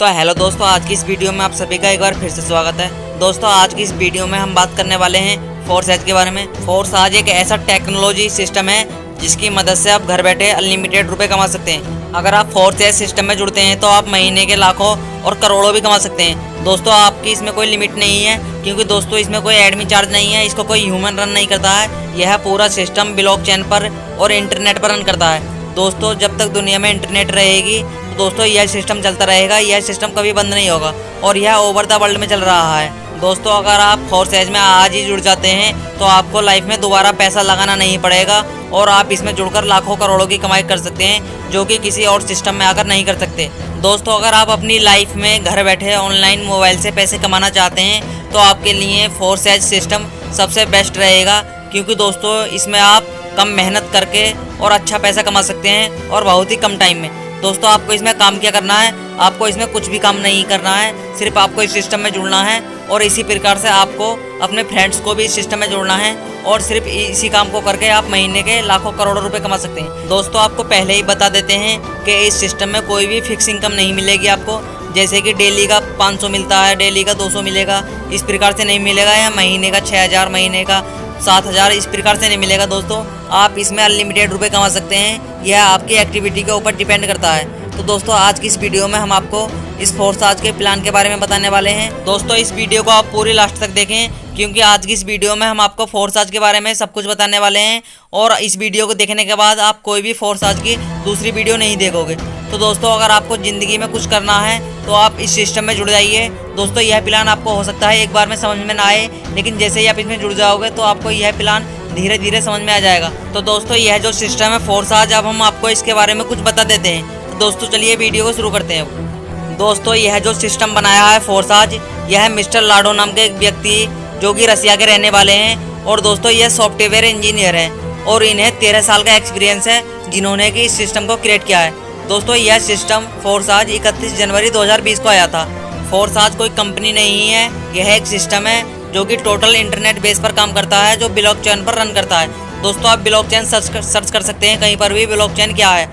तो हेलो दोस्तों, आज की इस वीडियो में आप सभी का एक बार फिर से स्वागत है। दोस्तों आज की इस वीडियो में हम बात करने वाले हैं फोर्स एज के बारे में। फोर्स आज एक ऐसा टेक्नोलॉजी सिस्टम है जिसकी मदद से आप घर बैठे अनलिमिटेड रुपए कमा सकते हैं। अगर आप फोर्स एज सिस्टम में जुड़ते हैं तो आप महीने के लाखों और करोड़ों भी कमा सकते हैं। दोस्तों आपकी इसमें कोई लिमिट नहीं है, क्योंकि दोस्तों इसमें कोई एडमिन चार्ज नहीं है, इसको कोई ह्यूमन रन नहीं करता है। यह पूरा सिस्टम ब्लॉकचेन पर और इंटरनेट पर रन करता है। दोस्तों जब तक दुनिया में इंटरनेट रहेगी दोस्तों यह सिस्टम चलता रहेगा, यह सिस्टम कभी बंद नहीं होगा और यह ओवर द वर्ल्ड में चल रहा है। दोस्तों अगर आप फोर्स एज में आज ही जुड़ जाते हैं तो आपको लाइफ में दोबारा पैसा लगाना नहीं पड़ेगा और आप इसमें जुड़कर लाखों करोड़ों की कमाई कर सकते हैं, जो कि किसी और सिस्टम में आकर नहीं कर सकते। दोस्तों अगर आप अपनी लाइफ में घर बैठे ऑनलाइन मोबाइल से पैसे कमाना चाहते हैं तो आपके लिए फोर्स एज सिस्टम सबसे बेस्ट रहेगा, क्योंकि दोस्तों इसमें आप कम मेहनत करके और अच्छा पैसा कमा सकते हैं और बहुत ही कम टाइम में। दोस्तों आपको इसमें काम क्या करना है, आपको इसमें कुछ भी काम नहीं करना है, सिर्फ आपको इस सिस्टम में जुड़ना है और इसी प्रकार से आपको अपने फ्रेंड्स को भी इस सिस्टम में जोड़ना है और सिर्फ इसी काम को करके आप महीने के लाखों करोड़ों रुपए कमा सकते हैं। दोस्तों आपको पहले ही बता देते हैं कि इस सिस्टम में कोई भी फिक्स इनकम नहीं मिलेगी आपको, जैसे कि डेली का 500 मिलता है, डेली का 200 मिलेगा, इस प्रकार से नहीं मिलेगा, या महीने का 6000, महीने का 7000, इस प्रकार से नहीं मिलेगा। दोस्तों आप इसमें अनलिमिटेड रुपए कमा सकते हैं, यह आपकी एक्टिविटी के ऊपर डिपेंड करता है। तो दोस्तों आज की इस वीडियो में हम आपको इस फोर्स आज के प्लान के बारे में बताने वाले हैं। दोस्तों इस वीडियो को आप पूरी लास्ट तक देखें, क्योंकि आज की इस वीडियो में हम आपको फोर्स आज के बारे में सब कुछ बताने वाले हैं और इस वीडियो को देखने के बाद आप कोई भी फोर्स आज की दूसरी वीडियो नहीं देखोगे। तो दोस्तों अगर आपको ज़िंदगी में कुछ करना है तो आप इस सिस्टम में जुड़ जाइए। दोस्तों यह प्लान आपको हो सकता है एक बार में समझ में ना आए, लेकिन जैसे ही आप इसमें जुड़ जाओगे तो आपको यह प्लान धीरे धीरे समझ में आ जाएगा। तो दोस्तों यह जो सिस्टम है फोर्स आज, अब हम आपको इसके बारे में कुछ बता देते हैं। तो दोस्तों चलिए वीडियो को शुरू करते हैं। दोस्तों यह जो सिस्टम बनाया है फोर्स आज, यह मिस्टर लाडो नाम के एक व्यक्ति जो कि रसिया के रहने वाले हैं और दोस्तों यह सॉफ्टवेयर इंजीनियर हैं और इन्हें 13 साल का एक्सपीरियंस है जिन्होंने कि इस सिस्टम को क्रिएट किया है। दोस्तों यह सिस्टम फोर्स आज 31 जनवरी 2020 को आया था। फोर्स आज कोई कंपनी नहीं है, यह एक सिस्टम है जो कि टोटल इंटरनेट बेस पर काम करता है, जो ब्लॉकचेन पर रन करता है। दोस्तों आप ब्लॉकचेन सर्च कर सकते हैं कहीं पर भी, ब्लॉकचेन क्या है।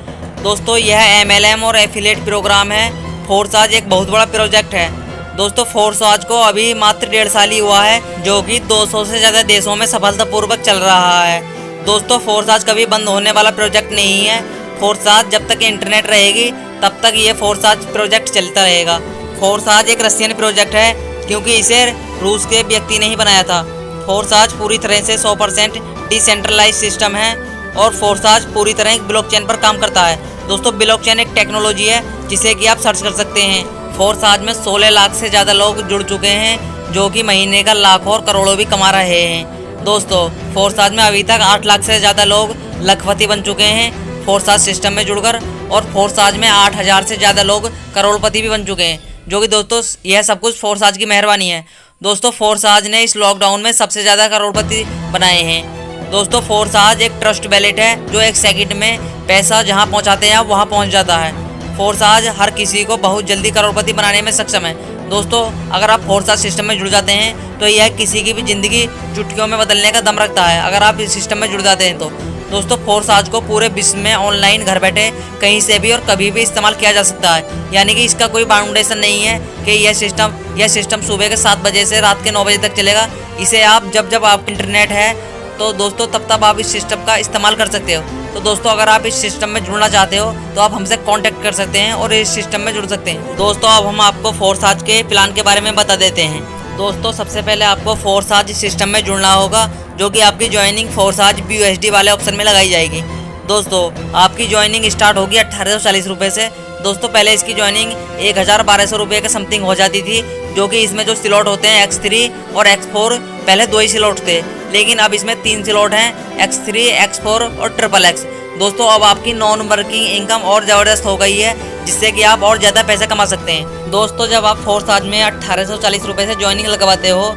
दोस्तों यह MLM और एफिलिएट प्रोग्राम है। फोर्स आज एक बहुत बड़ा प्रोजेक्ट है। दोस्तों फोर्स आज को अभी मात्र 1.5 साल ही हुआ है, जो कि 200 से ज़्यादा देशों में सफलतापूर्वक चल रहा है। दोस्तों फोर्स आज कभी बंद होने वाला प्रोजेक्ट नहीं है। फोर्स आज जब तक इंटरनेट रहेगी तब तक ये फोर्स आज प्रोजेक्ट चलता रहेगा। फोर्स आज एक रशियन प्रोजेक्ट है, क्योंकि इसे रूस के व्यक्ति ने ही बनाया था। फोर्स आज पूरी तरह से 100% डिसेंट्रलाइज सिस्टम है और फोर्स आज पूरी तरह ब्लॉकचेन पर काम करता है। दोस्तों ब्लॉकचेन एक टेक्नोलॉजी है जिसे कि आप सर्च कर सकते हैं। फोर्स आज में 16 लाख से ज़्यादा लोग जुड़ चुके हैं, जो कि महीने का लाखों और करोड़ों भी कमा रहे हैं। दोस्तों फोर्स आज में अभी तक 8 लाख से ज़्यादा लोग लखपति बन चुके हैं फोर्स आज सिस्टम में जुड़कर, और फोर्स आज में 8000 से ज़्यादा लोग करोड़पति भी बन चुके हैं, जो कि दोस्तों यह सब कुछ फोर्स आज की मेहरबानी है। दोस्तों फोर्स आज ने इस लॉकडाउन में सबसे ज़्यादा करोड़पति बनाए हैं। दोस्तों फोर्स आज एक ट्रस्ट वैलेट है, जो 1 सेकंड में पैसा जहां पहुंचाते हैं वहां पहुंच जाता है। फोर्स आज हर किसी को बहुत जल्दी करोड़पति बनाने में सक्षम है। दोस्तों अगर आप फोर्स आज सिस्टम में जुड़ जाते हैं तो यह किसी की भी ज़िंदगी चुटकियों में बदलने का दम रखता है, अगर आप इस सिस्टम में जुड़ जाते हैं तो। दोस्तों फोर्स आज को पूरे विश्व में ऑनलाइन घर बैठे कहीं से भी और कभी भी इस्तेमाल किया जा सकता है, यानी कि इसका कोई बाउंडेशन नहीं है कि यह सिस्टम सुबह के 7 बजे से रात के 9 बजे तक चलेगा। इसे आप जब आप इंटरनेट है तो दोस्तों तब आप इस सिस्टम का इस्तेमाल कर सकते हो। तो दोस्तों अगर आप इस सिस्टम में जुड़ना चाहते हो तो आप हमसे कांटेक्ट कर सकते हैं और इस सिस्टम में जुड़ सकते हैं। दोस्तों अब हम आपको फोर्स आज के प्लान के बारे में बता देते हैं। दोस्तों सबसे पहले आपको फोर्स आज सिस्टम में जुड़ना होगा, जो कि आपकी ज्वाइनिंग फोर्स आज BUSD वाले ऑप्शन में लगाई जाएगी। दोस्तों आपकी ज्वाइनिंग स्टार्ट होगी 1840 रुपये से। दोस्तों पहले इसकी ज्वाइनिंग 1200 रुपये के समथिंग हो जाती थी, जो कि इसमें जो स्लॉट होते हैं X3 और X4, पहले 2 ही स्लॉट थे, लेकिन अब इसमें 3 स्लॉट हैं, X3, X4 और XXX। दोस्तों अब आपकी नॉन वर्किंग इनकम और ज़बरदस्त हो गई है, जिससे कि आप और ज़्यादा पैसा कमा सकते हैं। दोस्तों जब आप फोर्स आज में 1840 रुपये से ज्वाइनिंग लगवाते हो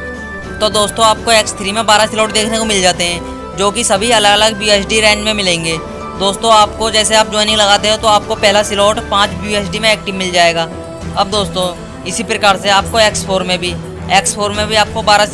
तो दोस्तों आपको X3 में 12 स्लॉट देखने को मिल जाते हैं, जो कि सभी अलग अलग BUSD रेंज में मिलेंगे। दोस्तों आपको जैसे आप ज्वाइनिंग लगाते हो तो आपको पहला स्लॉट 5 BUSD में एक्टिव मिल जाएगा। अब दोस्तों इसी प्रकार से आपको X4 में भी आपको 12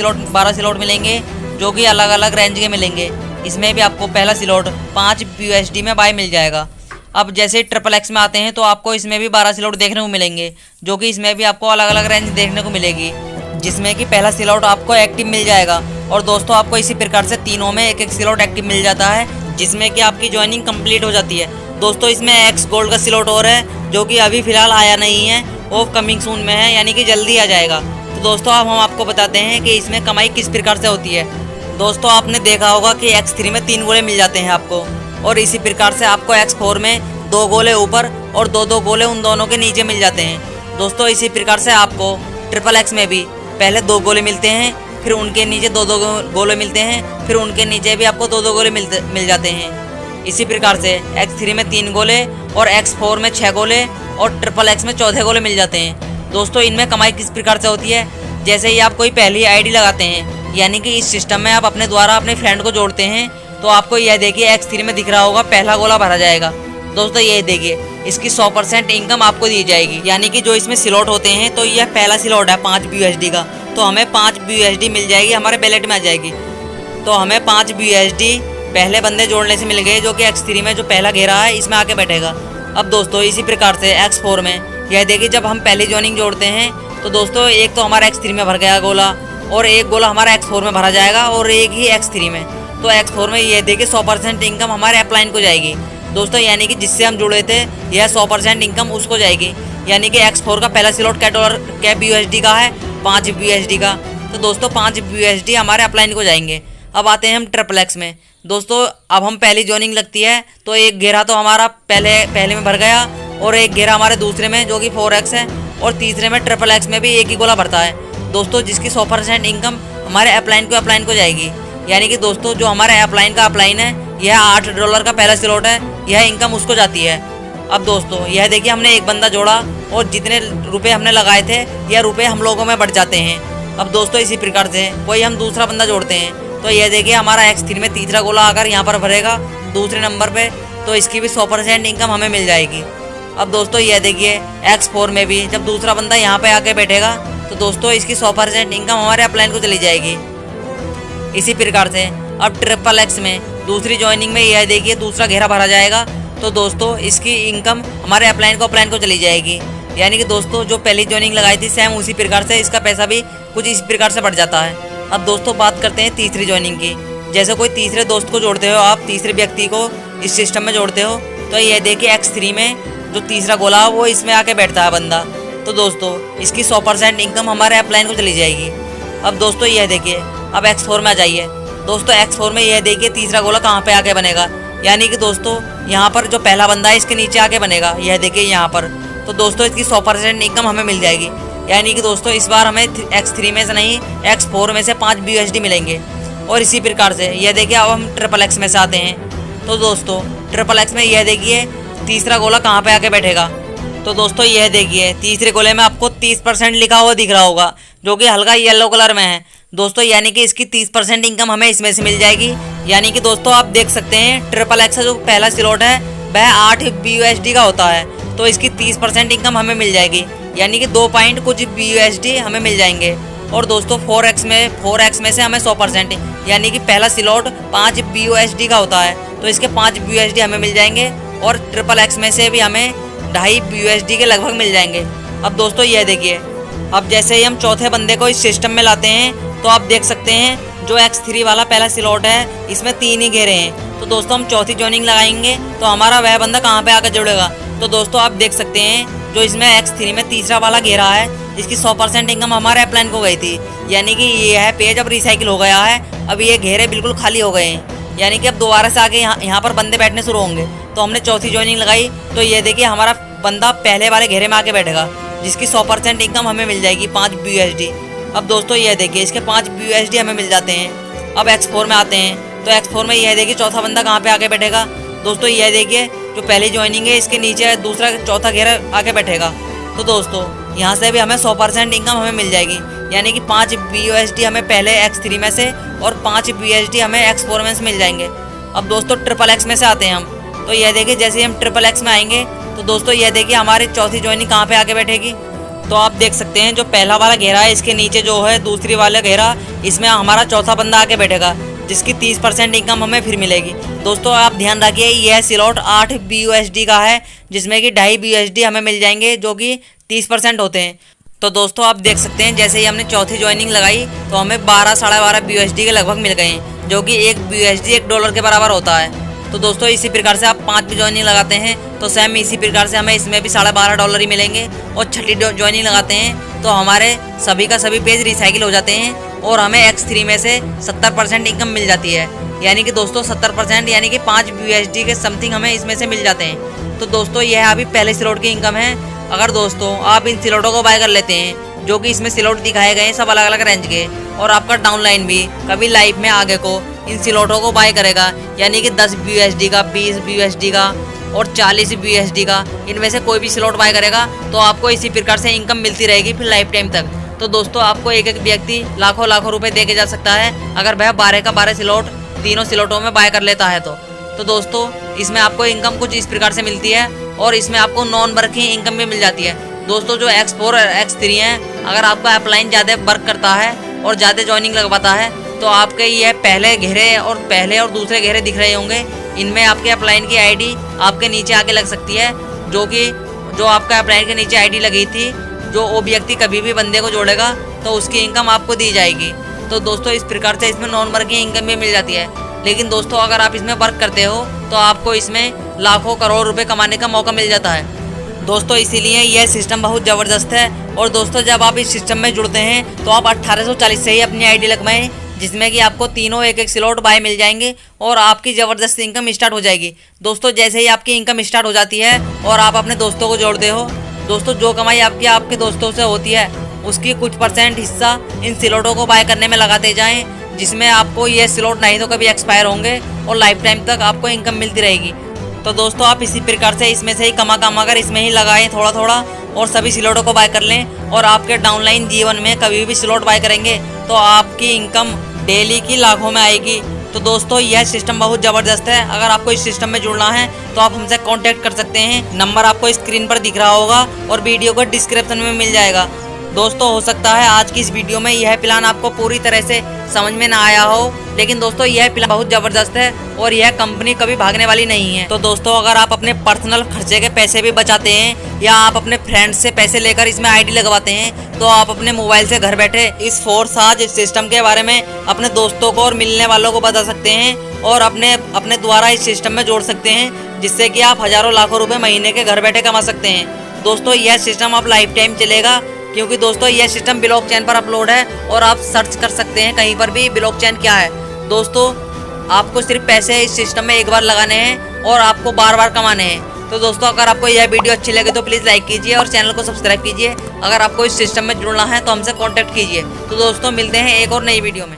स्लॉट मिलेंगे, जो कि अलग अलग रेंज के मिलेंगे। इसमें भी आपको पहला स्लॉट 5 BUSD में बाय मिल जाएगा। अब जैसे ट्रिपल एक्स में आते हैं तो आपको इसमें भी 12 स्लॉट देखने को मिलेंगे, जो कि इसमें भी आपको अलग अलग रेंज देखने को मिलेगी, जिसमें कि पहला स्लॉट आपको एक्टिव मिल जाएगा। और दोस्तों आपको इसी प्रकार से तीनों में एक एक स्लॉट एक्टिव मिल जाता है, जिसमें कि आपकी ज्वाइनिंग कंप्लीट हो जाती है। दोस्तों इसमें एक्स गोल्ड का स्लॉट और है, जो कि अभी फिलहाल आया नहीं है, वो कमिंग सून में है, यानी कि जल्दी आ जाएगा। तो दोस्तों अब हम आपको बताते हैं कि इसमें कमाई किस प्रकार से होती है। दोस्तों आपने देखा होगा कि X3 में 3 गोले मिल जाते हैं आपको, और इसी प्रकार से आपको X4 में 2 गोले ऊपर और 2-2 गोले उन दोनों के नीचे मिल जाते हैं। दोस्तों इसी प्रकार से आपको ट्रिपल एक्स में भी पहले 2 गोले मिलते हैं, फिर उनके नीचे 2-2 गोले मिलते हैं, फिर उनके नीचे भी आपको 2-2 गोले मिल जाते हैं। इसी प्रकार से X3 में 3 गोले और X4 में 6 गोले और ट्रिपल एक्स में 14 गोले मिल जाते हैं। दोस्तों इनमें कमाई किस प्रकार से होती है, जैसे ही आप कोई पहली आईडी लगाते हैं, यानी कि इस सिस्टम में आप अपने द्वारा अपने फ्रेंड को जोड़ते हैं, तो आपको यह देखिए X3 में दिख रहा होगा पहला गोला भरा जाएगा। दोस्तों ये देखिए इसकी 100% इनकम आपको दी जाएगी, यानी कि जो इसमें स्लॉट होते हैं तो यह पहला स्लॉट है 5 BUSD का, तो हमें 5 BUSD मिल जाएगी, हमारे वैलेट में आ जाएगी। तो हमें 5 BUSD पहले बंदे जोड़ने से मिल गए, जो कि X3 में जो पहला घेरा है इसमें आके बैठेगा। अब दोस्तों इसी प्रकार से X4 में यह देखिए जब हम पहली ज्वाइनिंग जोड़ते हैं तो दोस्तों एक तो हमारा X3 में भर गया गोला, और एक गोला हमारा X4 में भरा जाएगा, और एक ही X3 में। तो X4 में यह देखिए 100% इनकम हमारे अपलाइन को जाएगी दोस्तों, यानी कि जिससे हम जुड़े थे यह 100% इनकम उसको जाएगी। यानी कि X4 का पहला स्लॉट क्या BUSD का है, 5 BUSD का। तो दोस्तों 5 BUSD हमारे अपलाइन को जाएंगे। अब आते हैं हम ट्रिपल एक्स में। दोस्तों अब हम पहली ज्वाइनिंग लगती है तो एक घेरा तो हमारा पहले में भर गया, और एक घेरा हमारे दूसरे में जो कि 4x है, और तीसरे में ट्रिपल एक्स में भी एक ही गोला भरता है दोस्तों, जिसकी 100% इनकम हमारे अपलाइन को जाएगी। यानी कि दोस्तों जो हमारे अपलाइन का अपलाइन है यह $8 का पहला स्लॉट है, यह इनकम उसको जाती है। अब दोस्तों यह देखिए हमने एक बंदा जोड़ा और जितने रुपए हमने लगाए थे यह रुपए हम लोगों में बढ़ जाते हैं। अब दोस्तों इसी प्रकार से कोई हम दूसरा बंदा जोड़ते हैं तो यह देखिए हमारा X3 में तीसरा गोला अगर यहाँ पर भरेगा दूसरे नंबर पे, तो इसकी भी 100% इनकम हमें मिल जाएगी। अब दोस्तों यह देखिए X4 में भी जब दूसरा बंदा यहाँ पे आके बैठेगा तो दोस्तों इसकी 100% इनकम हमारे अपलाइन को चली जाएगी। इसी प्रकार से अब ट्रिपल एक्स में दूसरी ज्वाइनिंग में यह देखिए दूसरा घेरा भरा जाएगा, तो दोस्तों इसकी इनकम हमारे अपलाइन को चली जाएगी। यानी कि दोस्तों जो पहली ज्वाइनिंग लगाई थी सेम उसी प्रकार से इसका पैसा भी कुछ इस प्रकार से बढ़ जाता है। अब दोस्तों बात करते हैं तीसरी ज्वाइनिंग की। जैसे कोई तीसरे दोस्त को जोड़ते हो, आप तीसरे व्यक्ति को इस सिस्टम में जोड़ते हो, तो यह देखिए X3 में जो तीसरा गोला वो इसमें आके बैठता है बंदा, तो दोस्तों इसकी 100% इनकम हमारे अपलाइन को चली जाएगी। अब दोस्तों यह देखिए अब X4 में आ जाइए। दोस्तों X4 में यह देखिए तीसरा गोला कहाँ पे आके बनेगा, यानी कि दोस्तों यहाँ पर जो पहला बंदा है इसके नीचे आके बनेगा, यह देखिए यहाँ पर। तो दोस्तों इसकी 100% इनकम हमें मिल जाएगी। यानी कि दोस्तों इस बार हमें X3 में से नहीं X4 में से 5 BUSD मिलेंगे। और इसी प्रकार से यह देखिए अब हम ट्रिपल एक्स में से आते हैं। तो दोस्तों ट्रिपल एक्स में यह देखिए तीसरा गोला कहाँ पे आके बैठेगा, तो दोस्तों यह देखिए तीसरे गोले में आपको 30% लिखा हुआ दिख रहा होगा, जो कि हल्का येलो कलर में है दोस्तों, यानी कि इसकी 30% इनकम हमें इसमें से मिल जाएगी। यानी कि दोस्तों आप देख सकते हैं ट्रिपल एक्स का जो पहला स्लॉट है वह 8 BUSD का होता है, तो इसकी 30% इनकम हमें मिल जाएगी, यानी कि 2 पॉइंट कुछ BUSD हमें मिल जाएंगे। और दोस्तों 4x में से हमें 100%, यानी कि पहला स्लॉट 5 BUSD का होता है, तो इसके 5 BUSD हमें मिल जाएंगे, और ट्रिपल एक्स में से भी हमें 2.5 BUSD के लगभग मिल जाएंगे। अब दोस्तों यह देखिए अब जैसे ही हम चौथे बंदे को इस सिस्टम में लाते हैं तो आप देख सकते हैं जो X3 वाला पहला स्लॉट है इसमें 3 ही घेरे हैं। तो दोस्तों हम चौथी ज्वाइनिंग लगाएंगे तो हमारा वह बंदा कहाँ पे आकर जुड़ेगा, तो दोस्तों आप देख सकते हैं जो इसमें X3 में तीसरा वाला घेरा है इसकी 100% इनकम हमारे अपलाइन को गई थी। यानी कि ये है पेज अब रिसाइकिल हो गया है, अब ये घेरे बिल्कुल खाली हो गए हैं, यानी कि अब दोबारा से आके यहाँ पर बंदे बैठने शुरू होंगे। तो हमने चौथी ज्वाइनिंग लगाई तो ये देखिए हमारा बंदा पहले वाले घेरे में आके बैठेगा, जिसकी 100% इनकम हमें मिल जाएगी 5 BUSD। अब दोस्तों यह देखिए इसके 5 BUSD हमें मिल जाते हैं। अब X4 में आते हैं तो X4 में यह देखिए चौथा बंदा कहाँ पे आके बैठेगा, दोस्तों यह देखिए जो पहली ज्वाइनिंग है इसके नीचे दूसरा चौथा घेरा आके बैठेगा। तो दोस्तों यहाँ से भी हमें 100% इनकम हमें मिल जाएगी, यानी कि 5 BUSD हमें पहले X3 में से और 5 BUSD हमें X4 में से मिल जाएंगे। अब दोस्तों ट्रिपल एक्स में से आते हैं हम, तो यह देखिए जैसे ही हम ट्रिपल एक्स में आएंगे तो दोस्तों यह देखिए हमारी चौथी ज्वाइनिंग कहाँ पे आके बैठेगी। तो आप देख सकते हैं जो पहला वाला घेरा है इसके नीचे जो है दूसरी वाला घेरा, इसमें हमारा चौथा बंदा आके बैठेगा, जिसकी 30% इनकम हमें फिर मिलेगी। दोस्तों आप ध्यान रखिए, यह स्लॉट 8 BUSD का है, जिसमें कि 2.5 BUSD हमें मिल जाएंगे, जो कि 30% होते हैं। तो दोस्तों आप देख सकते हैं, जैसे ही हमने चौथी ज्वाइनिंग लगाई तो हमें 12 साढ़े 12 BUSD के लगभग मिल गए हैं, जो कि 1 BUSD $1 के बराबर होता है। तो दोस्तों इसी प्रकार से आप 5 भी ज्वाइनिंग लगाते हैं तो सेम इसी प्रकार से हमें इसमें भी $12.5 ही मिलेंगे। और छठी ज्वाइनिंग लगाते हैं तो हमारे सभी का सभी पेज रिसाइकिल हो जाते हैं और हमें X3 में से 70% इनकम मिल जाती है। यानी कि दोस्तों 70% यानी कि 5 BUSD के समथिंग हमें इसमें से मिल जाते हैं। तो दोस्तों यह अभी पहले स्लॉट की इनकम है। अगर दोस्तों आप इन स्लॉटों को बाय कर लेते हैं, जो कि इसमें स्लॉट दिखाए गए हैं सब अलग अलग रेंज के, और आपका डाउनलाइन भी कभी लाइफ में आगे को इन स्लॉटों को बाय करेगा, यानी कि 10 BUSD का, 20 BUSD का और 40 BUSD का, इनमें से कोई भी स्लॉट बाय करेगा तो आपको इसी प्रकार से इनकम मिलती रहेगी फिर लाइफ टाइम तक। तो दोस्तों आपको एक एक व्यक्ति लाखों लाखों रुपए दे के जा सकता है अगर वह 12 का 12 स्लॉट तीनों स्लॉटों में बाय कर लेता है तो दोस्तों इसमें आपको इनकम कुछ इस प्रकार से मिलती है और इसमें आपको नॉन वर्किंग इनकम भी मिल जाती है। दोस्तों जो X4 और X3 है, अगर आपका अपलाइन ज़्यादा वर्क करता है और ज़्यादा ज्वाइनिंग लगवाता है तो आपके ये पहले और दूसरे घेरे दिख रहे होंगे, इनमें आपके अपलाइन की आईडी आपके नीचे आके लग सकती है, जो आपका अपलाइन के नीचे आईडी लगी थी, जो वो व्यक्ति कभी भी बंदे को जोड़ेगा तो उसकी इनकम आपको दी जाएगी। तो दोस्तों इस प्रकार से इसमें नॉन वर्किंग इनकम भी मिल जाती है। लेकिन दोस्तों अगर आप इसमें वर्क करते हो तो आपको इसमें लाखों करोड़ रुपए कमाने का मौका मिल जाता है। दोस्तों इसीलिए यह सिस्टम बहुत ज़बरदस्त है। और दोस्तों जब आप इस सिस्टम में जुड़ते हैं तो आप 1840 से ही अपनी आईडी लगवाएं, जिसमें कि आपको तीनों एक एक स्लॉट बाय मिल जाएंगे और आपकी ज़बरदस्त इनकम स्टार्ट हो जाएगी। दोस्तों जैसे ही आपकी इनकम स्टार्ट हो जाती है और आप अपने दोस्तों को जोड़ते हो, दोस्तों जो कमाई आपके दोस्तों से होती है उसकी कुछ % हिस्सा इन स्लॉटों को बाय करने में लगाते जाएँ, जिसमें आपको ये स्लॉट नहीं तो कभी एक्सपायर होंगे और लाइफ टाइम तक आपको इनकम मिलती रहेगी। तो दोस्तों आप इसी प्रकार से इसमें से ही कमा कर इसमें ही लगाएं थोड़ा थोड़ा और सभी स्लॉटों को बाय कर लें, और आपके डाउनलाइन जीवन में कभी भी स्लॉट बाय करेंगे तो आपकी इनकम डेली की लाखों में आएगी। तो दोस्तों यह सिस्टम बहुत ज़बरदस्त है। अगर आपको इस सिस्टम में जुड़ना है तो आप हमसे कांटेक्ट कर सकते हैं। नंबर आपको स्क्रीन पर दिख रहा होगा और वीडियो को डिस्क्रिप्शन में मिल जाएगा। दोस्तों हो सकता है आज की इस वीडियो में यह प्लान आपको पूरी तरह से समझ में ना आया हो, लेकिन दोस्तों यह प्लान बहुत ज़बरदस्त है और यह कंपनी कभी भागने वाली नहीं है। तो दोस्तों अगर आप अपने पर्सनल खर्चे के पैसे भी बचाते हैं या आप अपने फ्रेंड्स से पैसे लेकर इसमें आईडी लगवाते हैं तो आप अपने मोबाइल से घर बैठे इस फोर्साज सिस्टम के बारे में अपने दोस्तों को और मिलने वालों को बता सकते हैं और अपने द्वारा इस सिस्टम में जोड़ सकते हैं, जिससे कि आप हज़ारों लाखों रुपये महीने के घर बैठे कमा सकते हैं। दोस्तों यह सिस्टम आप लाइफ टाइम चलेगा, क्योंकि दोस्तों यह सिस्टम ब्लॉकचेन पर अपलोड है और आप सर्च कर सकते हैं कहीं पर भी ब्लॉकचेन क्या है। दोस्तों आपको सिर्फ पैसे इस सिस्टम में एक बार लगाने हैं और आपको बार बार कमाने हैं। तो दोस्तों अगर आपको यह वीडियो अच्छी लगे तो प्लीज़ लाइक कीजिए और चैनल को सब्सक्राइब कीजिए। अगर आपको इस सिस्टम में जुड़ना है तो हमसे कॉन्टैक्ट कीजिए। तो दोस्तों मिलते हैं एक और नई वीडियो में।